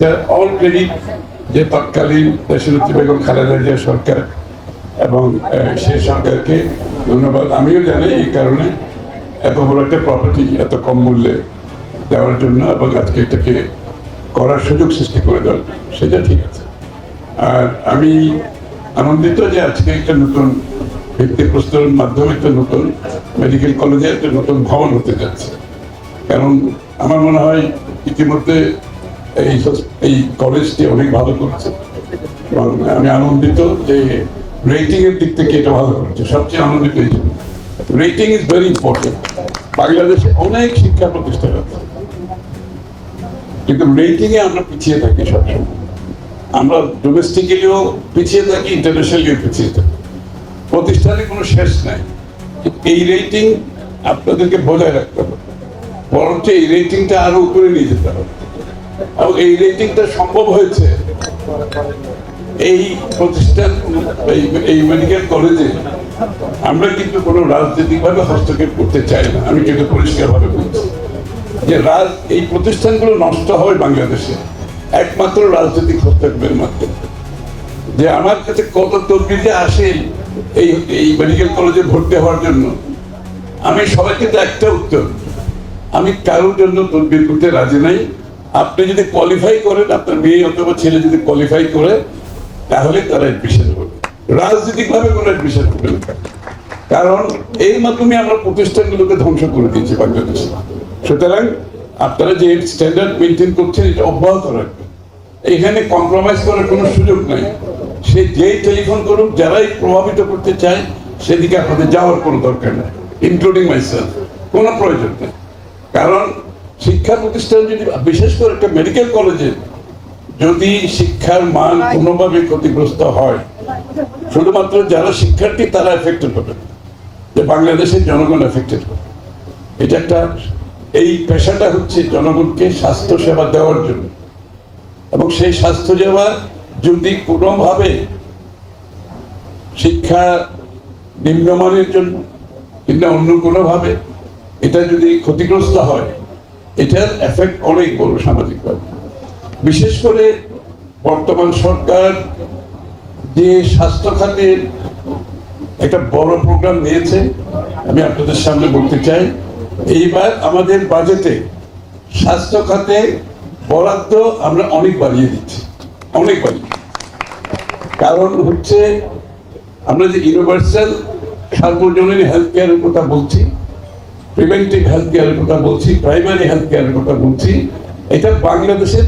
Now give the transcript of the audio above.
All credit যে তৎকালীন দেশনেত্রী বেগম খালেদা জিয়া সরকার এবং সেই সরকারকে ধন্যবাদ আমিও জানি এই কারণে এত বড় একটা প্রপার্টি এত কম মূল্যে দেওয়ার জন্য এবং আজকে এটাকে করার সুযোগ সৃষ্টি করে দেওয়ার সেটা ঠিক আছে। আর আমি আনন্দিত যে আজকে একটা নতুন ভিত্তিপ্রস্তরের মাধ্যমে একটা নতুন মেডিকেল কলেজে একটা নতুন ভবন হতে যাচ্ছে। কারণ আমার মনে হয় ইতিমধ্যে এই কলেজটি অনেক ভালো করেছে এবং আমি আনন্দিত যে রেটিং এর দিক থেকে এটা ভালো করেছে। সবচেয়ে আনন্দিত এই জন্য রেটিং ইজ ভেরি ইম্পর্টেন্ট। বাংলাদেশে অনেক শিক্ষা প্রতিষ্ঠান আছে কিন্তু রেটিং এ আমরা পিছিয়ে থাকি সবসময়। আমরা ডোমেস্টিক্যালিও পিছিয়ে থাকি, ইন্টারন্যাশনালিও পিছিয়ে থাকি। প্রতিষ্ঠানে কোনো শেষ নাই। এই রেটিং আপনাদেরকে বজায় রাখতে হবে, বরঞ্চ এই রেটিংটা আরো উপরে নিয়ে যেতে হবে। এবং এই রেটিংটা সম্ভব হয়েছে এই প্রতিষ্ঠান এই মেডিকেল কলেজে আমরা কিন্তু কোনো রাজনৈতিকভাবে হস্তক্ষেপ করতে চাই না। আমি কিন্তু পরিষ্কারভাবে বলছি যে এই প্রতিষ্ঠানগুলো নষ্ট হবে বাংলাদেশে একমাত্র রাজনৈতিক হস্তক্ষেপের মাধ্যমে। যে আমার কাছে কত তদবিরে আসে এই মেডিকেল কলেজে ভর্তি হওয়ার জন্য, আমি সবাইকে তো একটা উত্তর, আমি কারোর জন্য তদবির করতে রাজি নাই। আপনি যদি কোয়ালিফাই করেন, আপনার মেয়ে অথবা ছেলে যদি কোয়ালিফাই করে তাহলে তারা এডমিশন করবে, রাজনৈতিক ভাবে কোনো এডমিশন করবে না। কারণ এই মাধ্যমে আমরা প্রতিষ্ঠানগুলোকে ধ্বংস করে দিয়েছি বাংলাদেশে। সুতরাং আপনারা যে স্ট্যান্ডার্ড মেনটেন করছেন এটা অব্যাহত রাখবেন, এখানে কম্প্রোমাইজ করার কোনো সুযোগ নাই। সে যেই টেলিফোন করুক, যারাই প্রভাবিত করতে চায় সেদিকে আপনাদের যাওয়ার কোনো দরকার নেই, ইনক্লুডিং মাইসেলফ, কোনো প্রয়োজন নেই। কারণ শিক্ষা প্রতিষ্ঠান যদি, বিশেষ করে একটা মেডিকেল কলেজে যদি শিক্ষার মান কোনোভাবে ক্ষতিগ্রস্ত হয়, শুধুমাত্র যারা শিক্ষার্থী তারা এফেক্টেড হবে, যে বাংলাদেশের জনগণ এফেক্টেড হবে। এটা একটা, এই পেশাটা হচ্ছে জনগণকে স্বাস্থ্য সেবা দেওয়ার জন্য, এবং সেই স্বাস্থ্য সেবা যদি কোনোভাবে শিক্ষা নিম্নমানের জন্য কিংবা অন্য কোনোভাবে এটা যদি ক্ষতিগ্রস্ত হয়, এটার এফেক্ট অনেক বড় সামাজিকভাবে। বিশেষ করে বর্তমান সরকার যে স্বাস্থ্য খাতের একটা বড় প্রোগ্রাম নিয়েছে, আমি আপনাদের সামনে বলতে চাই, এইবার আমাদের বাজেটে স্বাস্থ্য খাতে বরাদ্দ আমরা অনেক বাড়িয়ে দিচ্ছি, অনেক বাড়িয়ে। কারণ হচ্ছে আমরা যে ইউনিভার্সাল সার্বজনীন হেলথ কেয়ারের কথা বলছি, প্রিভেন্টিভ হেলথ কেয়ারের কথা বলছি, প্রাইমারি হেলথ কেয়ারের কথা বলছি, এটা বাংলাদেশের